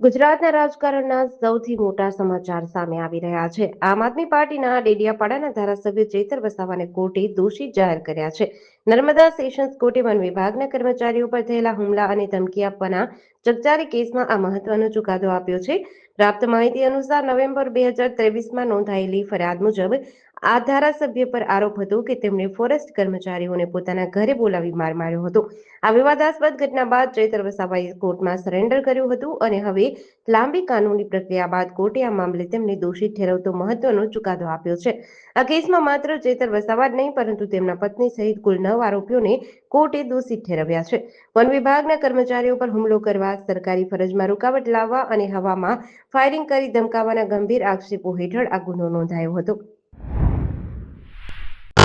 ગુજરાતના રાજકારણના સૌથી મોટા સમાચાર સામે આવી રહ્યા છે. આમ આદમી પાર્ટીના ડેડિયાપાડાના ધારાસભ્ય ચેતર વસાવાને કોર્ટે દોષિત જાહેર કર્યા છે. નર્મદા સેશન્સ કોર્ટે વન વિભાગના કર્મચારીઓ પર થયેલા હુમલા અને ધમકી આપવાના ચકચારી કેસમાં આ મહત્વનો ચુકાદો આપ્યો છે. પ્રાપ્ત માહિતી અનુસાર નવેમ્બર 2023માં નોંધાયેલી ફરિયાદ મુજબ આ ધારાસભ્ય પર આરોપ હતો કે તેમણે ફોરેસ્ટ કર્મચારીઓને પોતાના ઘરે બોલાવી માર માર્યો હતો. આ વિવાદાસ્પદ ઘટના બાદ ચૈતર વસાવાએ કોર્ટમાં સરેન્ડર કર્યું હતું અને હવે લાંબી કાનૂની પ્રક્રિયા બાદ કોર્ટે આ મામલે તેમને દોષિત ઠેરવતો મહત્વનો ચુકાદો આપ્યો છે. આ કેસમાં માત્ર ચૈતર વસાવા જ નહીં પરંતુ તેમના પત્ની સહિત કુલ 9 આરોપીઓને કોર્ટે દોષિત ઠેરવ્યા છે. વન વિભાગના કર્મચારીઓ પર હુમલો કરવા, સરકારી ફરજમાં રૂકાવટ લાવવા અને હવામાં ફાયરિંગ કરી ધમકાવવાના ગંભીર આક્ષેપો હેઠળ આ ગુનો નોંધાયો હતો.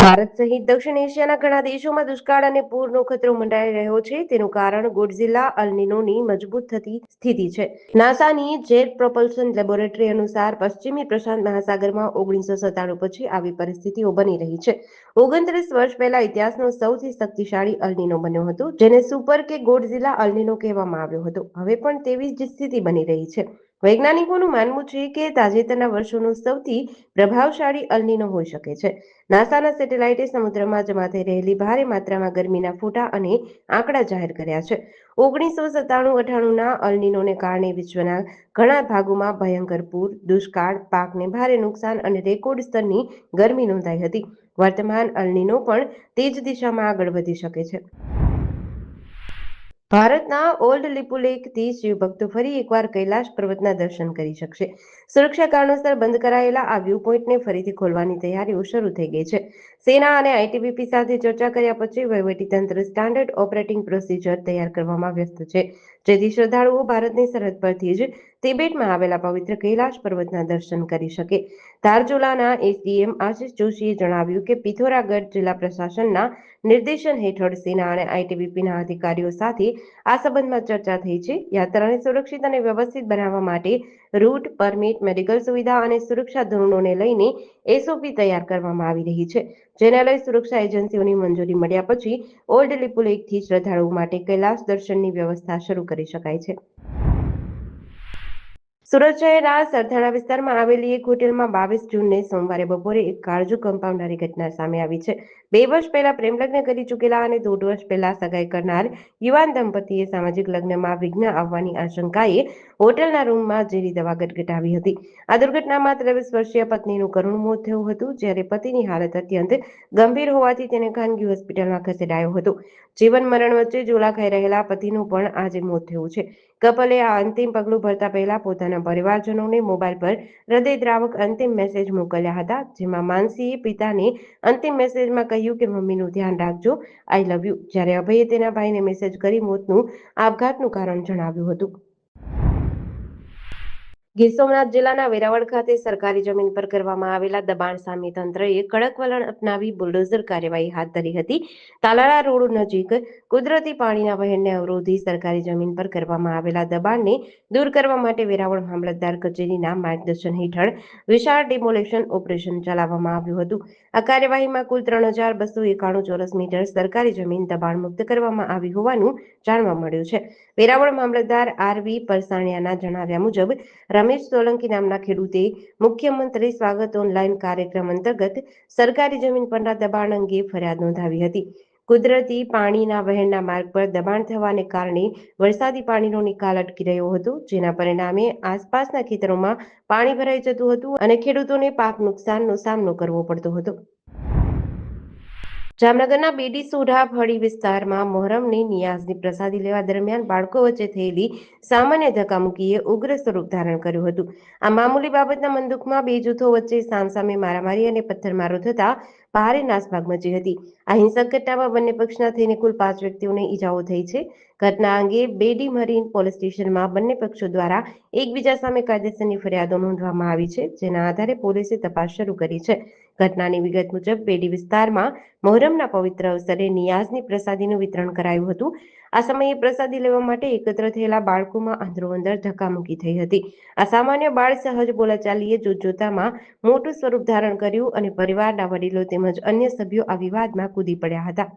ભારત સહિત દક્ષિણ એશિયાના ઘણા દેશોમાં દુષ્કાળ અને પૂરનો ખતરો મંડાઈ રહ્યો છે. તેનું કારણ ગોડઝિલા અલ્નિનોની મજબૂત થતી સ્થિતિ છે. નાસાની જેટ પ્રોપલ્શન લેબોરેટરી અનુસાર પશ્ચિમી પ્રશાંત મહાસાગરમાં 1997 પછી આવી પરિસ્થિતિઓ બની રહી છે. 29 વર્ષ પહેલા ઇતિહાસનો સૌથી શક્તિશાળી અલ્નિનો બન્યો હતો, જેને સુપર કે ગોડઝિલા અલ્નિનો કહેવામાં આવ્યો હતો. હવે પણ તેવી જ સ્થિતિ બની રહી છે. વૈજ્ઞાનિકોનું માનવું છે કે તાજેતરના વર્ષોનો સૌથી પ્રભાવશાળી અલ્નિનો હોઈ શકે છે. નાસાના સેટેલાઇટે સમુદ્રમાં જમા થઈ રહેલી ભારે માત્રામાં ગરમીના ફોટા અને આંકડા જાહેર કર્યા છે. 1997-98ના અલ્નિનોને કારણે વિશ્વના ઘણા ભાગોમાં ભયંકર પૂર, દુષ્કાળ, પાકને ભારે નુકસાન અને રેકોર્ડ સ્તરની ગરમી નોંધાઈ હતી. વર્તમાન અલ્નિનો પણ તે જ દિશામાં આગળ વધી શકે છે. ભારતના ઓલ્ડ લિપુલેખથી શિવભક્તો ફરી એકવાર કૈલાશ પર્વતના દર્શન કરી શકશે. સુરક્ષા કારણોસર બંધ કરાયેલા આ વ્યૂ પોઈન્ટને ફરીથી ખોલવાની તૈયારીઓ શરૂ થઈ ગઈ છે. સેના અને આઈટીબીપી સાથે ચર્ચા કર્યા પછી વહીવટીતંત્ર સ્ટાન્ડર્ડ ઓપરેટિંગ પ્રોસિજર તૈયાર કરવામાં વ્યસ્ત છે, જેથી શ્રદ્ધાળુઓ ભારતની સરહદ પરથી જ તિબેટમાં આવેલા પવિત્ર કૈલાશ પર્વતના દર્શન કરી શકે. ધારચુલાના એસડીએમ આશિષ જોશીએ જણાવ્યું કે પિથોરાગઢ જિલ્લા પ્રશાસનના નિર્દેશન હેઠળ સેના અને આઈટીબીપીના અધિકારીઓ સાથે આ સંબંધમાં ચર્ચા થઈ છે. યાત્રાને સુરક્ષિત અને વ્યવસ્થિત બનાવવા માટે રૂટ, પરમિટ, મેડિકલ સુવિધા અને સુરક્ષા ધોરણોને લઈને એસઓપી તૈયાર કરવામાં આવી રહી છે, જેને લઈ સુરક્ષા એજન્સીઓની મંજૂરી મળ્યા પછી ઓલ્ડ લિપુલેખથી શ્રદ્ધાળુઓ માટે કૈલાશ દર્શનની વ્યવસ્થા શરૂ કરી શકાય છે. સુરત શહેરના સરથાણા વિસ્તારમાં આવેલી એક હોટેલમાં 22 જૂનને સોમવારે બપોરે એક કાળજુ કંપાવનારી ઘટના સામે આવી છે. 2 વર્ષ પહેલા પ્રેમલગ્ન કરી ચૂકેલા અને 1.5 વર્ષ પહેલા સગાઈ કરનાર યુવાન દંપતીએ સામાજિક લગ્નમાં વિઘ્ન આવવાની આશંકાએ હોટલના રૂમમાં ઝેરી દવા ગટગટાવી હતી. આ દુર્ઘટનામાં 23 વર્ષીય પત્નીનું કરુણ મોત થયું હતું, જ્યારે પતિની હાલત અત્યંત ગંભીર હોવાથી તેને ખાનગી હોસ્પિટલમાં ખસેડાયો હતો. જીવન મરણ વચ્ચે ઝોલા ખાઈ રહેલા પતિનું પણ આજે મોત થયું છે. કપલે આ અંતિમ પગલું ભરતા પહેલા પોતાના પરિવારજનોને મોબાઈલ પર હૃદયદ્રાવક અંતિમ મેસેજ મોકલ્યા હતા, જેમાં માનસીએ પિતાને અંતિમ મેસેજમાં કહ્યું કે મમ્મીનું ધ્યાન રાખજો, આઈ લવ યુ, જ્યારે અભયે તેના ભાઈને મેસેજ કરી મોતનું આપઘાતનું કારણ જણાવ્યું હતું. ગીર સોમનાથ જિલ્લાના વેરાવળ ખાતે સરકારી જમીન પર કરવામાં આવેલા દબાણ સામે તંત્રએ કડક વલણ અપનાવી બુલડોઝર કાર્યવાહી હાથ ધરી હતી. તાલાળા રોડ નજીક કુદરતી પાણીના વહેણને અવરોધી સરકારી જમીન પર કરવામાં આવેલા દબાણને દૂર કરવા માટે વેરાવળ મામલતદાર કચેરીના માર્ગદર્શન હેઠળ વિશાળ ડિમોલેશન ઓપરેશન ચલાવવામાં આવ્યું હતું. આ કાર્યવાહીમાં કુલ 3291 ચોરસ મીટર સરકારી જમીન દબાણ મુક્ત કરવામાં આવી હોવાનું જાણવા મળ્યું છે. વેરાવળ મામલતદાર આરવી પરસાણિયાના જણાવ્યા મુજબ રમેશ સોલંકી નામના ખેડૂતે મુખ્યમંત્રી સ્વાગત ઓનલાઈન કાર્યક્રમ અંતર્ગત સરકારી જમીન પરના દબાણ અંગે ફરિયાદ નોંધાવી હતી. કુદરતી પાણીના વહેણના માર્ગ પર દબાણ થવાને કારણે વરસાદી પાણીનો નિકાલ અટકી રહ્યો હતો, જેના પરિણામે આસપાસના ખેતરોમાં પાણી ભરાઈ જતું હતું અને ખેડૂતોને પાક નુકસાનનો સામનો કરવો પડતો હતો. જામનગરના બેડી સોઢા ફળી વિસ્તારમાં મોહરમની નિયાઝની પ્રસાદી લેવા દરમિયાન બાળકો વચ્ચે થયેલી સામાન્ય ધક્કામુક્કીએ ઉગ્ર સ્વરૂપ ધારણ કર્યું હતું. આ મામૂલી બાબતના મનદુખમાં બે જૂથો વચ્ચે સામસામે મારામારી અને પથ્થરમારો થતા ભારે નાસભાગ મચી હતી. આ હિંસક ઘટનામાં બંને પક્ષના થઈને કુલ 5 વ્યક્તિઓને ઈજાઓ થઈ છે. ઘટના અંગે બેડી મરીન પોલીસ સ્ટેશનમાં બંને પક્ષો દ્વારા એકબીજા સામે કાયદેસરની ફરિયાદો નોંધવામાં આવી છે, જેના આધારે પોલીસે તપાસ શરૂ કરી છે. ઘટનાની વિગત મુજબ બેડી વિસ્તારમાં મોહરમના પવિત્ર અવસરે નિયાઝની પ્રસાદીનું વિતરણ કરાયું હતું. આ સમયે પ્રસાદી લેવા માટે એકત્ર થયેલા બાળકોમાં અંદરોઅંદર ધક્કામુક્કી થઈ હતી. આ સામાન્ય બાળ સહજ બોલાચાલીએ જોતજોતામાં મોટું સ્વરૂપ ધારણ કર્યું અને પરિવારના વડીલો તેમજ અન્ય સભ્યો આ વિવાદમાં કૂદી પડ્યા હતા.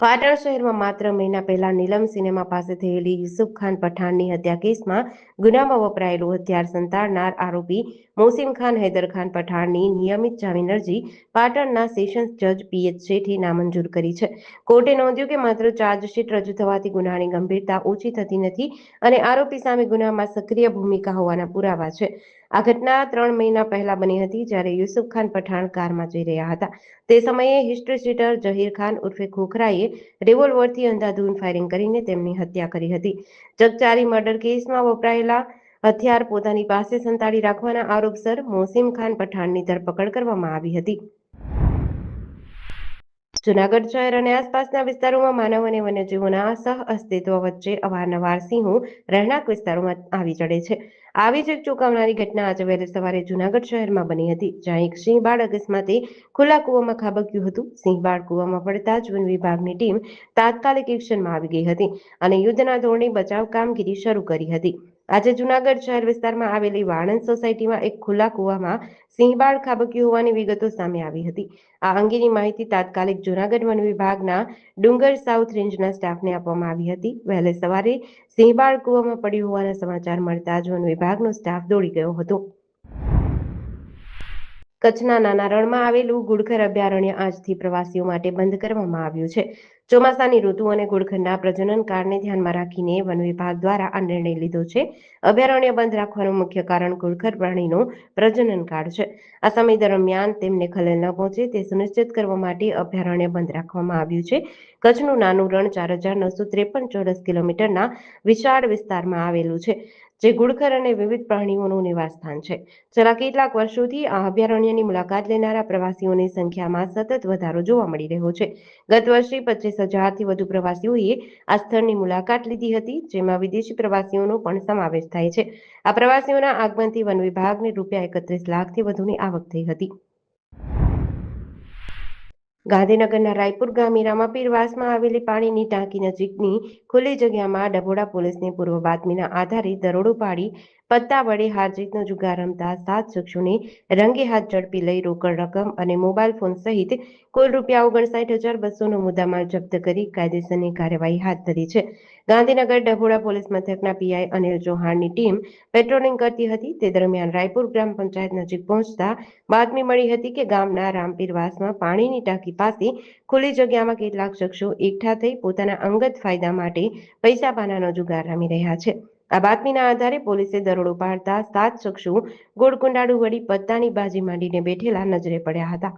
પાટણ શહેરમાં માત્ર મહિના પહેલા નીલમ સિનેમા પાસે થયેલી યુસુફ ખાન પઠાણની હત્યા કેસમાં ગુનામાં વપરાયેલું હથિયાર સંતાડનાર આરોપી મોસીમ ખાન હૈદર ખાન પઠાણની નિયમિત જામીન અરજી પાટણના સેશન્સ જજ પીએચ શેઠે નામંજૂર કરી છે. કોર્ટે નોંધ્યું કે માત્ર ચાર્જશીટ રજૂ થવાથી ગુનાની ગંભીરતા ઓછી થતી નથી અને આરોપી સામે ગુનામાં સક્રિય ભૂમિકા હોવાના પુરાવા છે. આ ઘટના 3 મહિના પહેલા બની હતી, જ્યારે યુસુફ ખાન પઠાણ કારમાં જઈ રહ્યા હતા. તે સમયે હિસ્ટ્રી શીટર જહીર ખાન ઉર્ફે ખોખરાએ રિવોલ્વરથી અંધાધૂંધ ફાયરિંગ કરીને તેમની હત્યા કરી હતી. ચકચારી મર્ડર કેસમાં વપરાયેલા હથિયાર પોતાની પાસે સંતાડી રાખવાના આરોપસર મોસીમ ખાન પઠાણની ધરપકડ કરવામાં આવી હતી. જૂનાગઢ શહેર અને આસપાસના વિસ્તારોમાં માનવ અને વન્યજીવોના સહઅસ્તિત્વ વચ્ચે અવારનવાર સિંહો રહેણાંક વિસ્તારોમાં આવી ચડે છે. આવી જ એક ચોંકાવનારી ઘટના આજે વહેલી સવારે જૂનાગઢ શહેરમાં બની હતી, જ્યાં એક સિંહ બાળ અકસ્માતે ખુલ્લા કૂવામાં ખાબક્યું હતું. સિંહ બાળ કૂવામાં પડતા જ વન વિભાગની ટીમ તાત્કાલિક એક્શનમાં આવી ગઈ હતી અને યુદ્ધના ધોરણે બચાવ કામગીરી શરૂ કરી હતી. આજે જૂનાગઢ શહેર વિસ્તારમાં આવેલી વાણંદ સોસાયટીમાં એક ખુલ્લા કૂવામાં સિંહબાળ ખાબક્યું હોવાની વિગતો સામે આવી હતી. આ અંગેની માહિતી તાત્કાલિક જૂનાગઢ વન વિભાગના ડુંગર સાઉથ રેન્જના સ્ટાફને આપવામાં આવી હતી. વહેલી સવારે સિંહબાળ કૂવામાં પડ્યું હોવાના સમાચાર મળતા જ વન વિભાગનો સ્ટાફ દોડી ગયો હતો. કચ્છના નાના રણમાં આવેલું ઘુડખર અભયારણ્ય આજથી પ્રવાસીઓ માટે બંધ કરવામાં આવ્યું છે. ચોમાસાની ઋતુ અને ઘુડખરના પ્રજનન કાળને ધ્યાનમાં રાખીને વન વિભાગ દ્વારા આ નિર્ણય લીધો છે. અભયારણ્ય બંધ રાખવાનું મુખ્ય કારણ ઘુડખર પ્રાણીનો પ્રજનન કાળ છે. આ સમય દરમિયાન તેમને ખલેલ ન પહોંચે તે સુનિશ્ચિત કરવા માટે અભયારણ્ય બંધ રાખવામાં આવ્યું છે. કચ્છનું નાનું રણ 4,953 ચોરસ કિલોમીટરના વિશાળ વિસ્તારમાં આવેલું છે, જે ઘુડખર અને વિવિધ પ્રાણીઓનું નિવાસસ્થાન છે. છેલ્લા કેટલાક વર્ષોથી આ અભયારણ્યની મુલાકાત લેનારા પ્રવાસીઓની સંખ્યામાં સતત વધારો જોવા મળી રહ્યો છે. ગત વર્ષે 25,000થી વધુ પ્રવાસીઓએ આ સ્થળની મુલાકાત લીધી હતી, જેમાં વિદેશી પ્રવાસીઓનો પણ સમાવેશ થાય છે. આ પ્રવાસીઓના આગમનથી વન વિભાગને ₹31 લાખથી વધુની આવક થઈ હતી. ગાંધીનગરના રાયપુર ગામે રામાપીરવાસમાં આવેલી પાણીની ટાંકી નજીકની ખુલ્લી જગ્યામાં ડભોડા પોલીસને પૂર્વ બાતમીના આધારે દરોડો પાડી પત્તા વડે હાર-જીતનો જુગાર રમતા 7 શખ્સોને રંગે હાથ ઝડપી લઈ રોકડ રકમ અને મોબાઈલ ફોન સહિત કુલ ₹59,200નો મુદ્દામાલ જપ્ત કરી કાયદેસરની કાર્યવાહી હાથ ધરી છે. ગાંધીનગર ડભોડા પોલીસ મથકના પીઆઈ અનિલ ચૌહાણની ટીમ પેટ્રોલિંગ કરતી હતી. તે દરમિયાન રાયપુર ગ્રામ પંચાયત નજીક પહોંચતા બાતમી મળી હતી કે ગામના રામપીરવાસમાં પાણીની ટાંકી પાસે ખુલ્લી જગ્યામાં કેટલાક શખ્સો એકઠા થઈ પોતાના અંગત ફાયદા માટે પૈસા પાનાનો જુગાર રમી રહ્યા છે. આ બાતમીના આધારે પોલીસે દરોડો પાડતા 7 શખ્સો ગોળકુંડાળું વળી પત્તાની બાજી માંડીને બેઠેલા નજરે પડ્યા હતા.